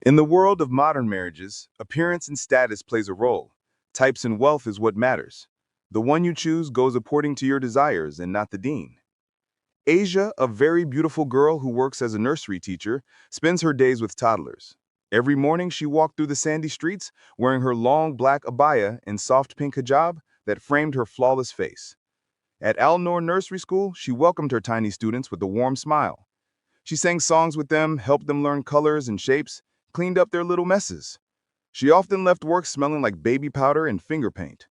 In the world of modern marriages, appearance and status plays a role. Types and wealth is what matters. The one you choose goes according to your desires and not the dean. Asia, a very beautiful girl who works as a nursery teacher, spends her days with toddlers. Every morning she walked through the sandy streets wearing her long black abaya and soft pink hijab that framed her flawless face. At Al Noor Nursery School, she welcomed her tiny students with a warm smile. She sang songs with them, helped them learn colors and shapes, cleaned up their little messes. She often left work smelling like baby powder and finger paint.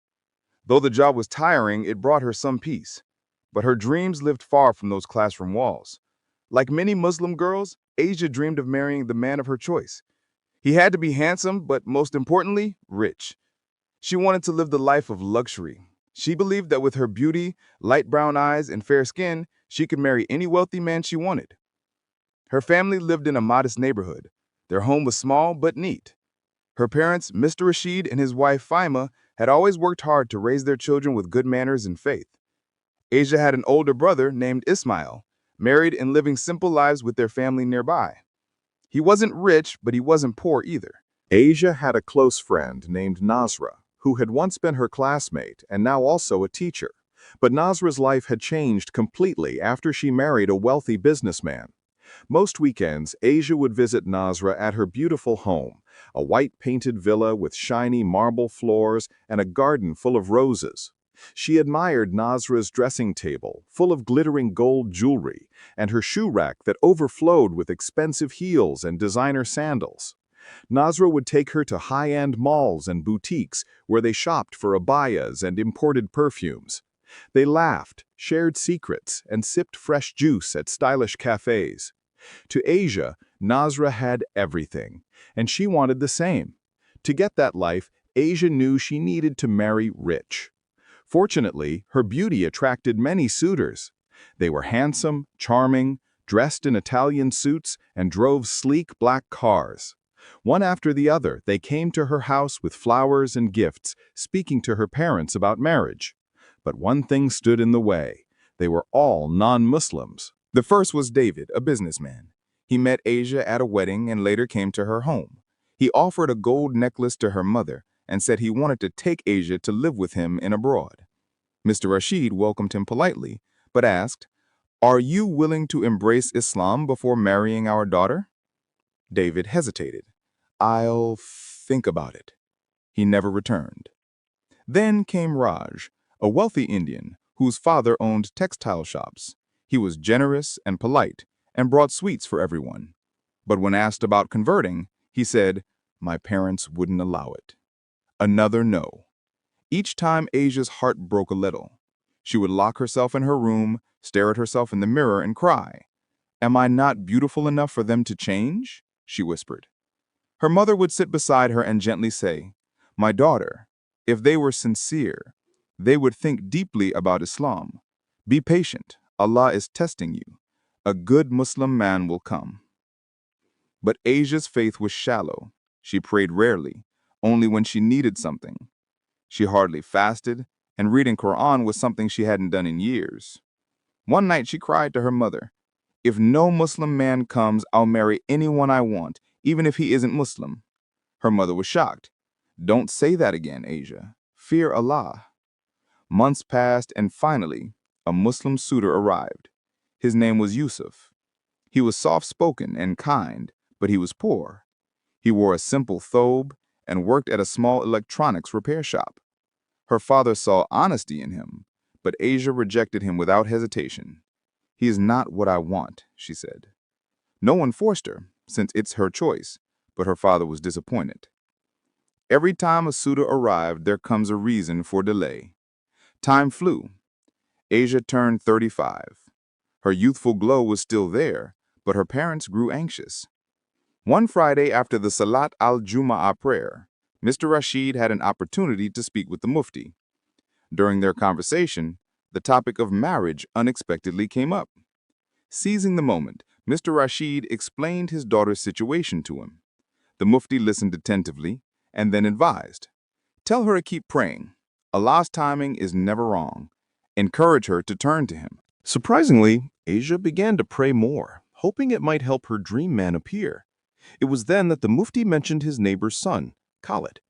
Though the job was tiring, it brought her some peace. But her dreams lived far from those classroom walls. Like many Muslim girls, Asia dreamed of marrying the man of her choice. He had to be handsome, but most importantly, rich. She wanted to live the life of luxury. She believed that with her beauty, light brown eyes, and fair skin, she could marry any wealthy man she wanted. Her family lived in a modest neighborhood. Their home was small but neat. Her parents, Mr. Rashid and his wife Faima, had always worked hard to raise their children with good manners and faith. Asia had an older brother named Ismail, married and living simple lives with their family nearby. He wasn't rich, but he wasn't poor either. Asia had a close friend named Nasra, who had once been her classmate and now also a teacher. But Nasra's life had changed completely after she married a wealthy businessman. Most weekends, Asia would visit Nasra at her beautiful home, a white-painted villa with shiny marble floors and a garden full of roses. She admired Nasra's dressing table, full of glittering gold jewelry, and her shoe rack that overflowed with expensive heels and designer sandals. Nasra would take her to high-end malls and boutiques where they shopped for abayas and imported perfumes. They laughed, shared secrets, and sipped fresh juice at stylish cafes. To Asia, Nasra had everything, and she wanted the same. To get that life, Asia knew she needed to marry rich. Fortunately, her beauty attracted many suitors. They were handsome, charming, dressed in Italian suits, and drove sleek black cars. One after the other, they came to her house with flowers and gifts, speaking to her parents about marriage. But one thing stood in the way. They were all non-Muslims. The first was David, a businessman. He met Asia at a wedding and later came to her home. He offered a gold necklace to her mother and said he wanted to take Asia to live with him in abroad. Mr. Rashid welcomed him politely, but asked, "Are you willing to embrace Islam before marrying our daughter?" David hesitated. "I'll think about it." He never returned. Then came Raj, a wealthy Indian whose father owned textile shops. He was generous and polite and brought sweets for everyone. But when asked about converting, he said, "My parents wouldn't allow it." Another no. Each time Asia's heart broke a little. She would lock herself in her room, stare at herself in the mirror, and cry. "Am I not beautiful enough for them to change?" she whispered. Her mother would sit beside her and gently say, "My daughter, if they were sincere, they would think deeply about Islam. Be patient. Allah is testing you. A good Muslim man will come." But Asia's faith was shallow. She prayed rarely, only when she needed something. She hardly fasted, and reading Quran was something she hadn't done in years. One night she cried to her mother, "If no Muslim man comes, I'll marry anyone I want, even if he isn't Muslim." Her mother was shocked. "Don't say that again, Asia. Fear Allah." Months passed, and finally, a Muslim suitor arrived. His name was Yusuf. He was soft-spoken and kind, but he was poor. He wore a simple thobe and worked at a small electronics repair shop. Her father saw honesty in him, but Asia rejected him without hesitation. "He is not what I want," she said. No one forced her, since it's her choice, but her father was disappointed. Every time a suitor arrived, there comes a reason for delay. Time flew. Asia turned 35. Her youthful glow was still there, but her parents grew anxious. One Friday after the Salat al-Jum'ah prayer, Mr. Rashid had an opportunity to speak with the Mufti. During their conversation, the topic of marriage unexpectedly came up. Seizing the moment, Mr. Rashid explained his daughter's situation to him. The Mufti listened attentively and then advised, "Tell her to keep praying. Allah's timing is never wrong. Encourage her to turn to him." Surprisingly, Asia began to pray more, hoping it might help her dream man appear. It was then that the Mufti mentioned his neighbor's son, Khalid.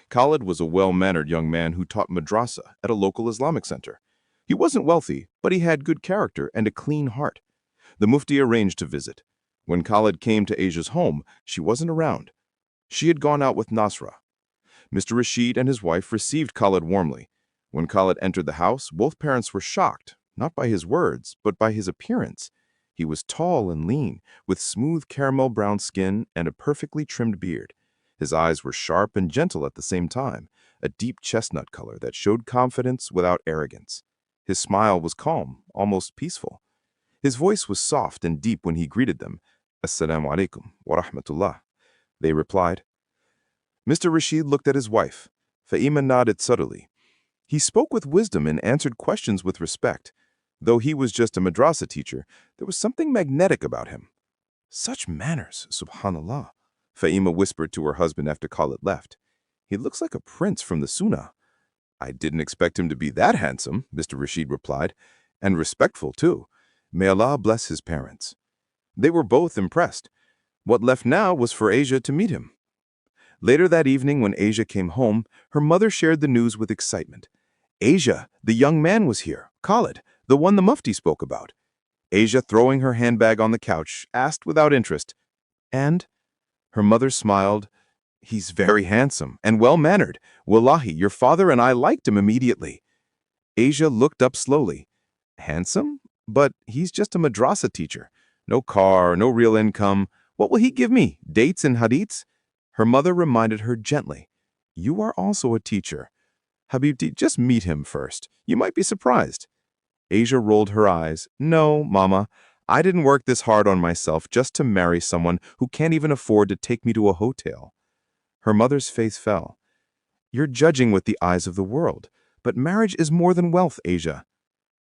Khalid was a well-mannered young man who taught madrasa at a local Islamic center. He wasn't wealthy, but he had good character and a clean heart. The Mufti arranged to visit. When Khalid came to Asia's home, she wasn't around. She had gone out with Nasra. Mr. Rashid and his wife received Khalid warmly. When Khalid entered the house, both parents were shocked, not by his words, but by his appearance. He was tall and lean, with smooth caramel brown skin and a perfectly trimmed beard. His eyes were sharp and gentle at the same time, a deep chestnut color that showed confidence without arrogance. His smile was calm, almost peaceful. His voice was soft and deep when he greeted them. Assalamu alaikum wa rahmatullah. They replied. Mr. Rashid looked at his wife. Faima nodded subtly. He spoke with wisdom and answered questions with respect. Though he was just a madrasa teacher, there was something magnetic about him. Such manners, subhanallah, Faima whispered to her husband after Khalid left. He looks like a prince from the Sunnah. I didn't expect him to be that handsome, Mr. Rashid replied, and respectful too. May Allah bless his parents. They were both impressed. What left now was for Asia to meet him. Later that evening, when Asia came home, her mother shared the news with excitement. Asia, the young man was here, Khalid, the one the Mufti spoke about. Asia, throwing her handbag on the couch, asked without interest, "And?" Her mother smiled. "He's very handsome and well-mannered. Wallahi, your father and I liked him immediately." Asia looked up slowly. "Handsome? But he's just a madrasa teacher. No car, no real income. What will he give me? Dates and hadiths?" Her mother reminded her gently, "You are also a teacher. Habibti, just meet him first. You might be surprised." Asia rolled her eyes. "No, Mama. I didn't work this hard on myself just to marry someone who can't even afford to take me to a hotel." Her mother's face fell. "You're judging with the eyes of the world, but marriage is more than wealth, Asia."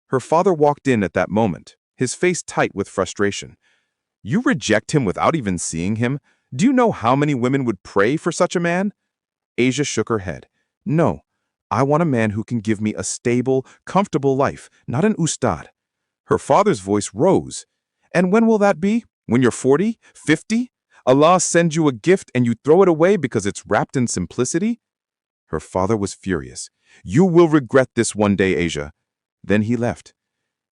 Her father walked in at that moment, his face tight with frustration. "You reject him without even seeing him? Do you know how many women would pray for such a man?" Asia shook her head. "No, I want a man who can give me a stable, comfortable life, not an ustadh." Her father's voice rose. "And when will that be? When you're 40, 50? Allah sends you a gift and you throw it away because it's wrapped in simplicity?" Her father was furious. "You will regret this one day, Asia." Then he left.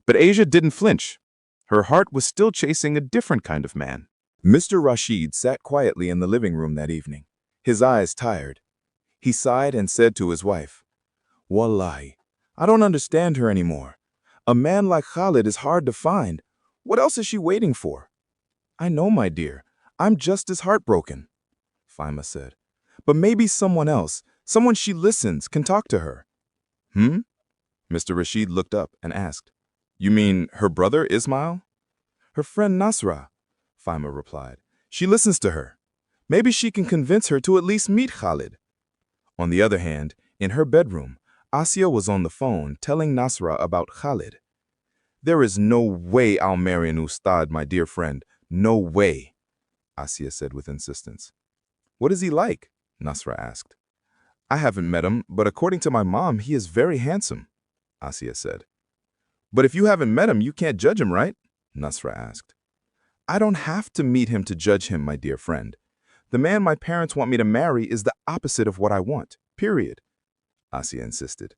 But Asia didn't flinch. Her heart was still chasing a different kind of man. Mr. Rashid sat quietly in the living room that evening, his eyes tired. He sighed and said to his wife, "Wallahi, I don't understand her anymore. A man like Khalid is hard to find. What else is she waiting for?" "I know, my dear. I'm just as heartbroken," Faima said. "But maybe someone else, someone she listens, can talk to her." "Hmm?" Mr. Rashid looked up and asked, "You mean her brother Ismail?" "Her friend Nasra," Faima replied. "She listens to her. Maybe she can convince her to at least meet Khalid." On the other hand, in her bedroom, Asya was on the phone telling Nasra about Khalid. "There is no way I'll marry an ustadh, my dear friend. No way," Asya said with insistence. "What is he like?" Nasra asked. "I haven't met him, but according to my mom, he is very handsome," Asya said. "But if you haven't met him, you can't judge him, right?" Nasra asked. "I don't have to meet him to judge him, my dear friend. The man my parents want me to marry is the opposite of what I want, period," Asya insisted.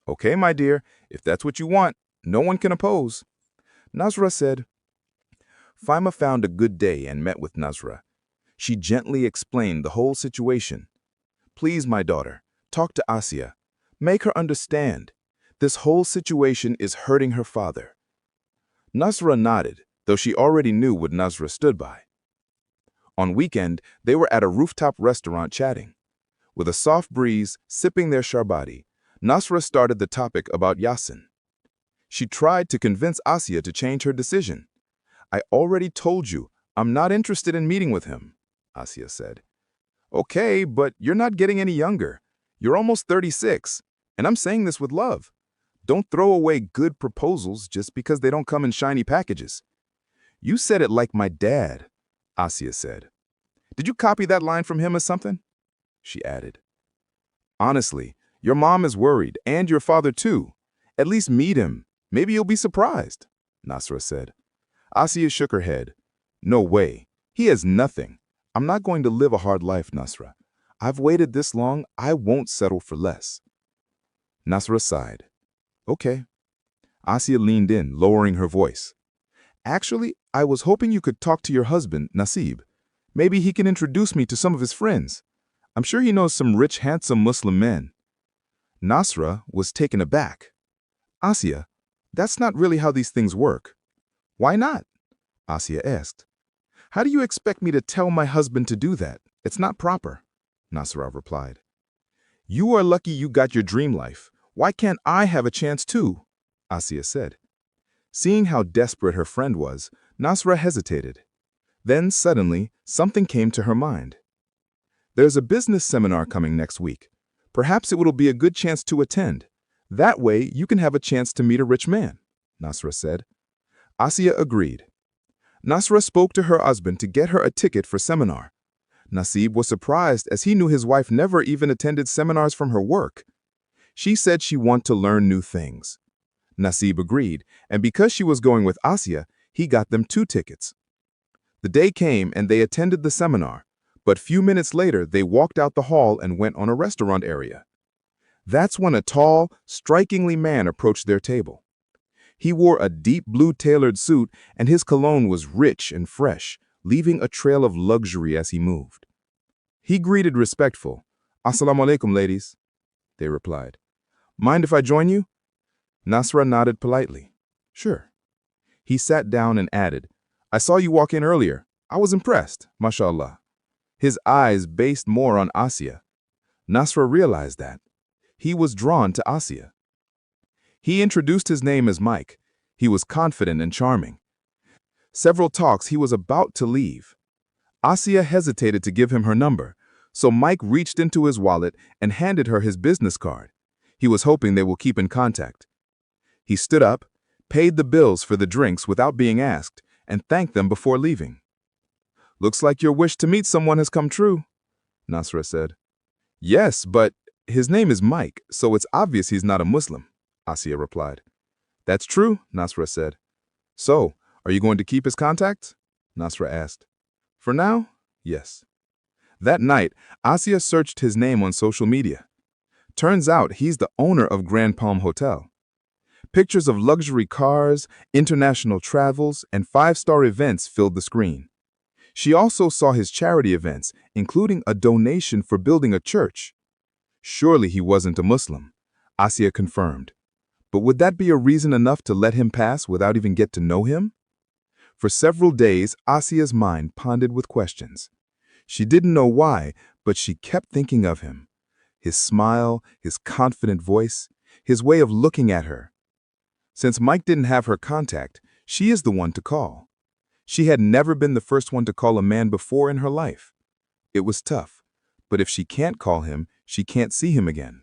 "Okay, my dear, if that's what you want, no one can oppose." Nasra said. Faima found a good day and met with Nasra. She gently explained the whole situation. "Please, my daughter, talk to Asya. Make her understand. This whole situation is hurting her father." Nasra nodded, though she already knew what Nasra stood by. On weekend, they were at a rooftop restaurant chatting. With a soft breeze, sipping their sharbati, Nasra started the topic about Yasin. She tried to convince Asya to change her decision. "I already told you, I'm not interested in meeting with him," Asya said. "Okay, but you're not getting any younger. You're almost 36, and I'm saying this with love. Don't throw away good proposals just because they don't come in shiny packages." "You said it like my dad," Asya said. "Did you copy that line from him or something?" she added. "Honestly, your mom is worried, and your father too. At least meet him. Maybe you'll be surprised," Nasra said. Asya shook her head. "No way. He has nothing. I'm not going to live a hard life, Nasra. I've waited this long, I won't settle for less. Nasra sighed. Okay. Asia leaned in, lowering her voice. Actually, I was hoping you could talk to your husband, Nasib. Maybe he can introduce me to some of his friends. I'm sure he knows some rich, handsome Muslim men. Nasra was taken aback. Asia, that's not really how these things work. Why not? Asia asked. How do you expect me to tell my husband to do that? It's not proper, Nasra replied. You are lucky you got your dream life. Why can't I have a chance too? Asia said. Seeing how desperate her friend was, Nasra hesitated. Then suddenly, something came to her mind. There's a business seminar coming next week. Perhaps it will be a good chance to attend. That way, you can have a chance to meet a rich man, Nasra said. Asia agreed. Nasra spoke to her husband to get her a ticket for seminar. Nasib was surprised as he knew his wife never even attended seminars from her work. She said she wanted to learn new things. Nasib agreed, and because she was going with Asia, he got them 2 tickets. The day came and they attended the seminar, but few minutes later they walked out the hall and went on a restaurant area. That's when a tall, strikingly man approached their table. He wore a deep blue tailored suit and his cologne was rich and fresh, leaving a trail of luxury as he moved. He greeted respectful. Assalamu alaikum, ladies, they replied. Mind if I join you? Nasra nodded politely. Sure. He sat down and added, I saw you walk in earlier. I was impressed, mashallah. His eyes based more on Asia. Nasra realized that. He was drawn to Asia. He introduced his name as Mike. He was confident and charming. Several talks he was about to leave. Asia hesitated to give him her number, so Mike reached into his wallet and handed her his business card. He was hoping they will keep in contact. He stood up, paid the bills for the drinks without being asked, and thanked them before leaving. Looks like your wish to meet someone has come true, Nasra said. Yes, but his name is Mike, so it's obvious he's not a Muslim, Asia replied. That's true, Nasra said. So, are you going to keep his contact? Nasra asked. For now, yes. That night, Asia searched his name on social media. Turns out he's the owner of Grand Palm Hotel. Pictures of luxury cars, international travels, and 5-star events filled the screen. She also saw his charity events, including a donation for building a church. Surely he wasn't a Muslim, Asia confirmed. But would that be a reason enough to let him pass without even get to know him? For several days, Asia's mind pondered with questions. She didn't know why, but she kept thinking of him. His smile, his confident voice, his way of looking at her. Since Mike didn't have her contact, she is the one to call. She had never been the first one to call a man before in her life. It was tough, but if she can't call him, she can't see him again.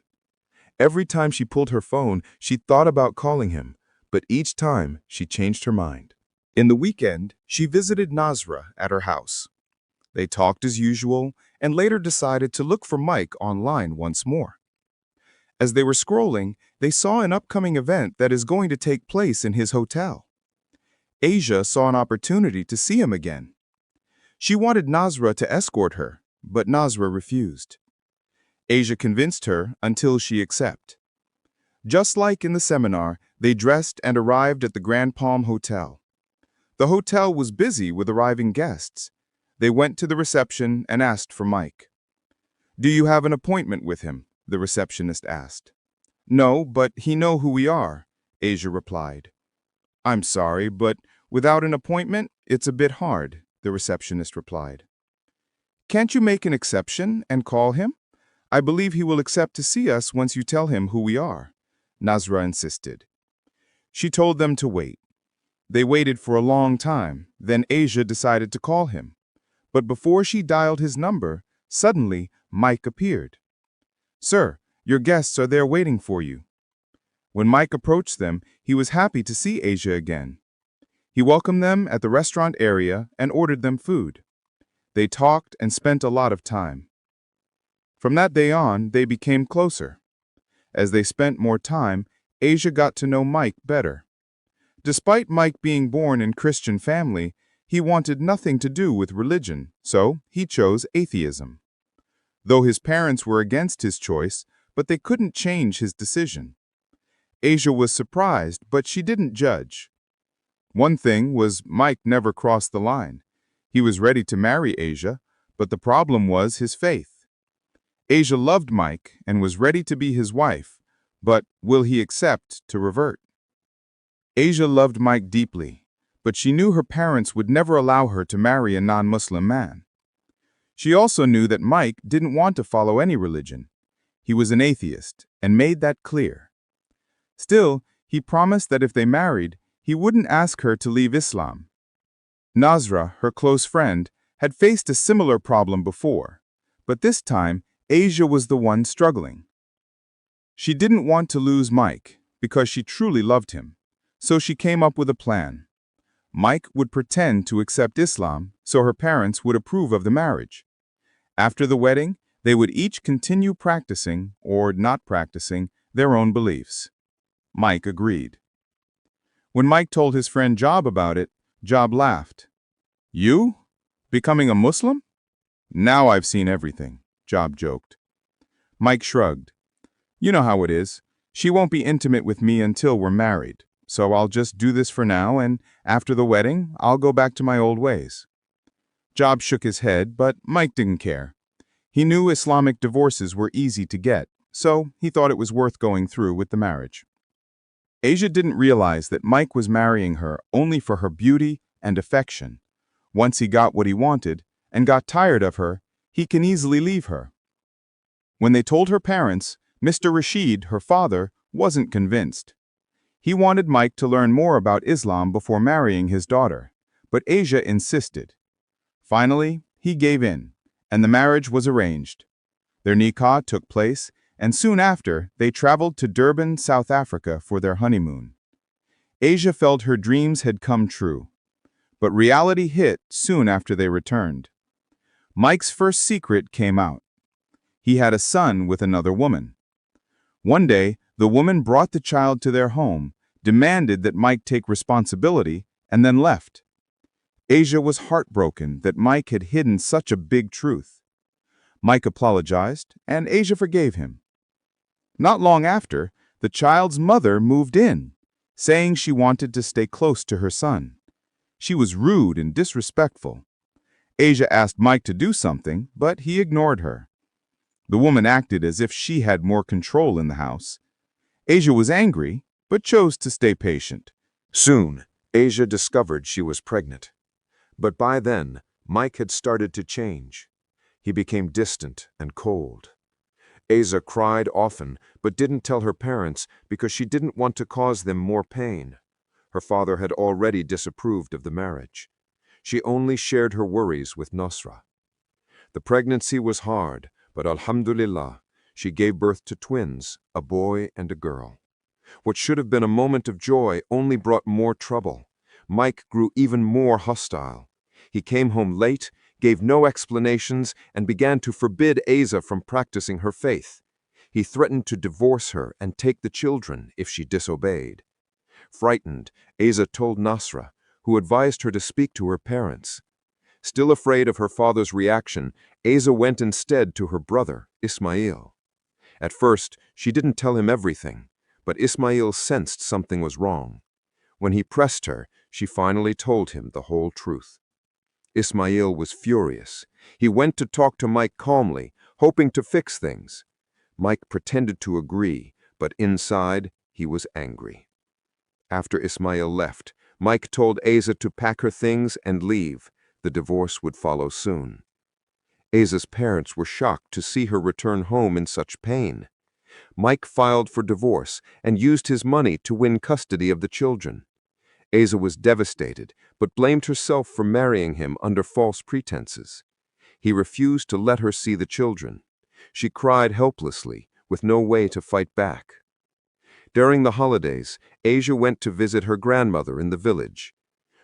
Every time she pulled her phone, she thought about calling him, but each time she changed her mind. In the weekend, she visited Nasra at her house. They talked as usual and later decided to look for Mike online once more. As they were scrolling, they saw an upcoming event that is going to take place in his hotel. Asia saw an opportunity to see him again. She wanted Nasra to escort her, but Nasra refused. Asia convinced her until she accepted. Just like in the seminar, they dressed and arrived at the Grand Palm Hotel. The hotel was busy with arriving guests. They went to the reception and asked for Mike. Do you have an appointment with him? The receptionist asked. No, but he know who we are, Asia replied. I'm sorry, but without an appointment, it's a bit hard, the receptionist replied. Can't you make an exception and call him? I believe he will accept to see us once you tell him who we are, Nasra insisted. She told them to wait. They waited for a long time, then Asia decided to call him. But before she dialed his number, suddenly Mike appeared. Sir, your guests are there waiting for you. When Mike approached them, he was happy to see Asia again. He welcomed them at the restaurant area and ordered them food. They talked and spent a lot of time. From that day on, they became closer. As they spent more time, Asia got to know Mike better. Despite Mike being born in a Christian family, He wanted nothing to do with religion, so he chose atheism. Though his parents were against his choice, but they couldn't change his decision. Asia was surprised, but she didn't judge. One thing was Mike never crossed the line. He was ready to marry Asia, but the problem was his faith. Asia loved Mike and was ready to be his wife, but will he accept to revert? Asia loved Mike deeply, but she knew her parents would never allow her to marry a non-Muslim man. She also knew that Mike didn't want to follow any religion. He was an atheist and made that clear. Still, he promised that if they married, he wouldn't ask her to leave Islam. Nasra, her close friend, had faced a similar problem before, but this time Asia was the one struggling. She didn't want to lose Mike because she truly loved him, so she came up with a plan. Mike would pretend to accept Islam so her parents would approve of the marriage. After the wedding, they would each continue practicing, or not practicing, their own beliefs. Mike agreed. When Mike told his friend Job about it, Job laughed. "You? Becoming a Muslim?" "Now I've seen everything," Job joked. Mike shrugged. "You know how it is. She won't be intimate with me until we're married, so I'll just do this for now, and after the wedding, I'll go back to my old ways." Job shook his head, but Mike didn't care. He knew Islamic divorces were easy to get, so he thought it was worth going through with the marriage. Asia didn't realize that Mike was marrying her only for her beauty and affection. Once he got what he wanted and got tired of her, he can easily leave her. When they told her parents, Mr. Rashid, her father, wasn't convinced. He wanted Mike to learn more about Islam before marrying his daughter, but Asia insisted. Finally, he gave in, and the marriage was arranged. Their nikah took place, and soon after, they traveled to Durban, South Africa for their honeymoon. Asia felt her dreams had come true, but reality hit soon after they returned. Mike's first secret came out. He had a son with another woman. One day, the woman brought the child to their home, demanded that Mike take responsibility, and then left. Asia was heartbroken that Mike had hidden such a big truth. Mike apologized, and Asia forgave him. Not long after, the child's mother moved in, saying she wanted to stay close to her son. She was rude and disrespectful. Asia asked Mike to do something, but he ignored her. The woman acted as if she had more control in the house. Asia was angry, but chose to stay patient. Soon, Asia discovered she was pregnant. But by then, Mike had started to change. He became distant and cold. Asia cried often, but didn't tell her parents because she didn't want to cause them more pain. Her father had already disapproved of the marriage. She only shared her worries with Nasra. The pregnancy was hard, but alhamdulillah, she gave birth to twins, a boy and a girl. What should have been a moment of joy only brought more trouble. Mike grew even more hostile. He came home late, gave no explanations, and began to forbid Asia from practicing her faith. He threatened to divorce her and take the children if she disobeyed. Frightened, Asia told Nasra, who advised her to speak to her parents. Still afraid of her father's reaction, Asia went instead to her brother, Ismail. At first, she didn't tell him everything, but Ismail sensed something was wrong. When he pressed her, she finally told him the whole truth. Ismail was furious. He went to talk to Mike calmly, hoping to fix things. Mike pretended to agree, but inside, he was angry. After Ismail left, Mike told Asia to pack her things and leave. The divorce would follow soon. Asia's parents were shocked to see her return home in such pain. Mike filed for divorce and used his money to win custody of the children. Asia was devastated, but blamed herself for marrying him under false pretenses. He refused to let her see the children. She cried helplessly, with no way to fight back. During the holidays, Asia went to visit her grandmother in the village.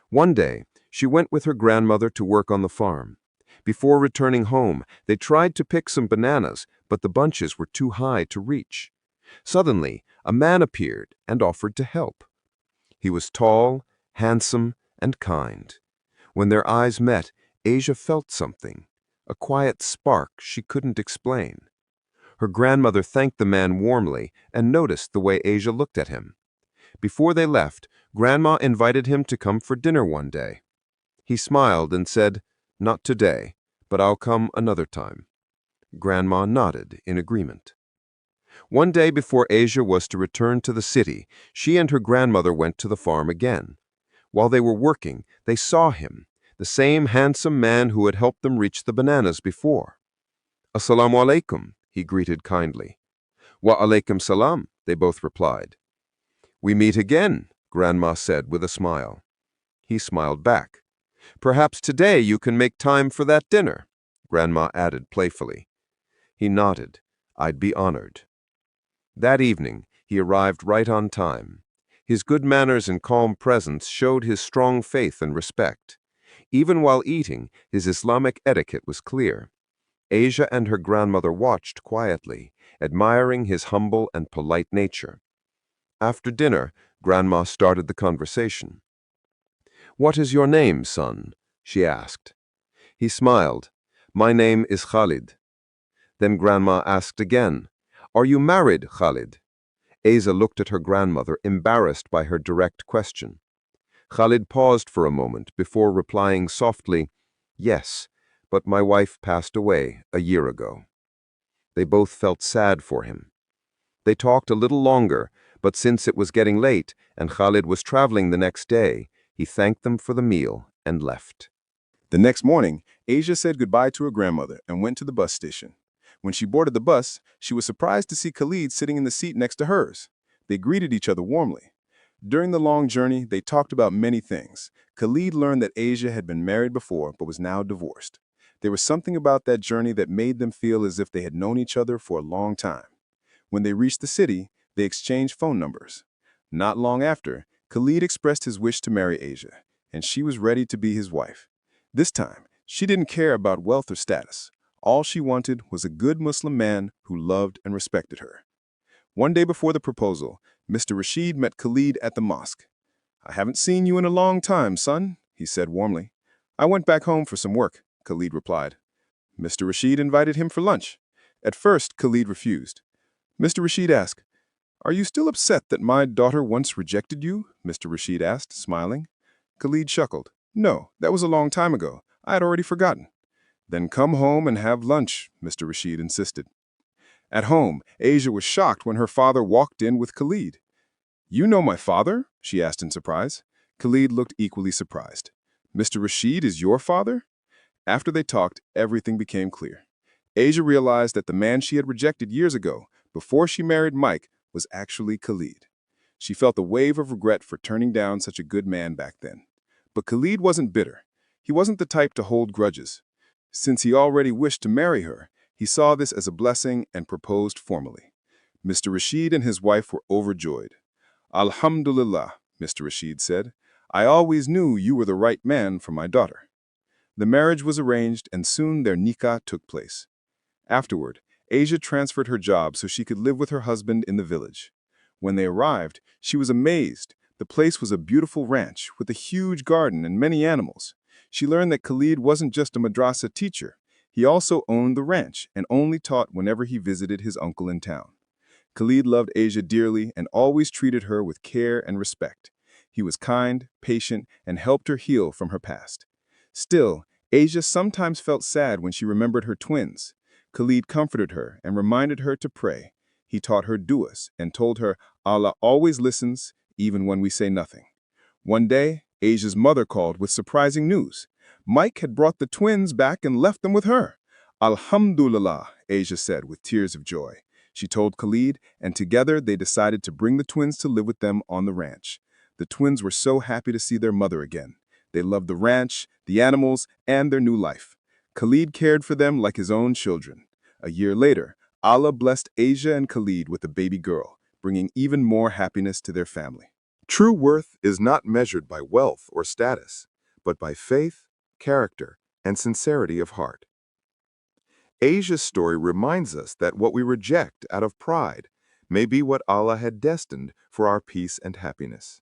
One day, she went with her grandmother to work on the farm. Before returning home, they tried to pick some bananas, but the bunches were too high to reach. Suddenly, a man appeared and offered to help. He was tall, handsome, and kind. When their eyes met, Asia felt something, a quiet spark she couldn't explain. Her grandmother thanked the man warmly and noticed the way Asia looked at him. Before they left, Grandma invited him to come for dinner one day. He smiled and said, "Not today, but I'll come another time." Grandma nodded in agreement. One day before Asia was to return to the city, she and her grandmother went to the farm again. While they were working, they saw him, the same handsome man who had helped them reach the bananas before. "Assalamu alaikum," he greeted kindly. "Wa alaikum salam," they both replied. "We meet again," Grandma said with a smile. He smiled back. "Perhaps today you can make time for that dinner," Grandma added playfully. He nodded. "I'd be honored." That evening, he arrived right on time. His good manners and calm presence showed his strong faith and respect. Even while eating, his Islamic etiquette was clear. Asia and her grandmother watched quietly, admiring his humble and polite nature. After dinner, Grandma started the conversation. "What is your name, son?" she asked. He smiled. "My name is Khalid." Then Grandma asked again, "Are you married, Khalid?" Asa looked at her grandmother, embarrassed by her direct question. Khalid paused for a moment before replying softly, "Yes, but my wife passed away a year ago." They both felt sad for him. They talked a little longer, but since it was getting late and Khalid was traveling the next day, he thanked them for the meal and left. The next morning, Asia said goodbye to her grandmother and went to the bus station. When she boarded the bus, she was surprised to see Khalid sitting in the seat next to hers. They greeted each other warmly. During the long journey, they talked about many things. Khalid learned that Asia had been married before but was now divorced. There was something about that journey that made them feel as if they had known each other for a long time. When they reached the city, they exchanged phone numbers. Not long after, Khalid expressed his wish to marry Asia, and she was ready to be his wife. This time, she didn't care about wealth or status. All she wanted was a good Muslim man who loved and respected her. One day before the proposal, Mr. Rashid met Khalid at the mosque. "I haven't seen you in a long time, son," he said warmly. "I went back home for some work," Khalid replied. Mr. Rashid invited him for lunch. At first, Khalid refused. Mr. Rashid asked, "Are you still upset that my daughter once rejected you?" Mr. Rashid asked, smiling. Khalid chuckled. "No, that was a long time ago. I had already forgotten." "Then come home and have lunch," Mr. Rashid insisted. At home, Asia was shocked when her father walked in with Khalid. "You know my father?" she asked in surprise. Khalid looked equally surprised. "Mr. Rashid is your father?" After they talked, everything became clear. Asia realized that the man she had rejected years ago, before she married Mike, was actually Khalid. She felt a wave of regret for turning down such a good man back then. But Khalid wasn't bitter. He wasn't the type to hold grudges. Since he already wished to marry her, he saw this as a blessing and proposed formally. Mr. Rashid and his wife were overjoyed. "Alhamdulillah," Mr. Rashid said. "I always knew you were the right man for my daughter." The marriage was arranged and soon their nikah took place. Afterward, Asia transferred her job so she could live with her husband in the village. When they arrived, she was amazed. The place was a beautiful ranch with a huge garden and many animals. She learned that Khalid wasn't just a madrasa teacher. He also owned the ranch and only taught whenever he visited his uncle in town. Khalid loved Asia dearly and always treated her with care and respect. He was kind, patient, and helped her heal from her past. Still, Asia sometimes felt sad when she remembered her twins. Khalid comforted her and reminded her to pray. He taught her du'as and told her Allah always listens, even when we say nothing. One day, Asia's mother called with surprising news. Mike had brought the twins back and left them with her. "Alhamdulillah," Asia said with tears of joy. She told Khalid, and together they decided to bring the twins to live with them on the ranch. The twins were so happy to see their mother again. They loved the ranch, the animals, and their new life. Khalid cared for them like his own children. A year later, Allah blessed Asia and Khalid with a baby girl, bringing even more happiness to their family. True worth is not measured by wealth or status, but by faith, character, and sincerity of heart. Asia's story reminds us that what we reject out of pride may be what Allah had destined for our peace and happiness.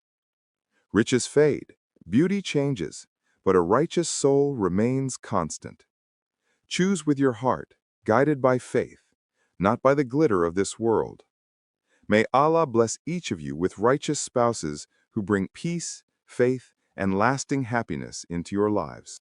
Riches fade, beauty changes, but a righteous soul remains constant. Choose with your heart, guided by faith, not by the glitter of this world. May Allah bless each of you with righteous spouses who bring peace, faith, and lasting happiness into your lives.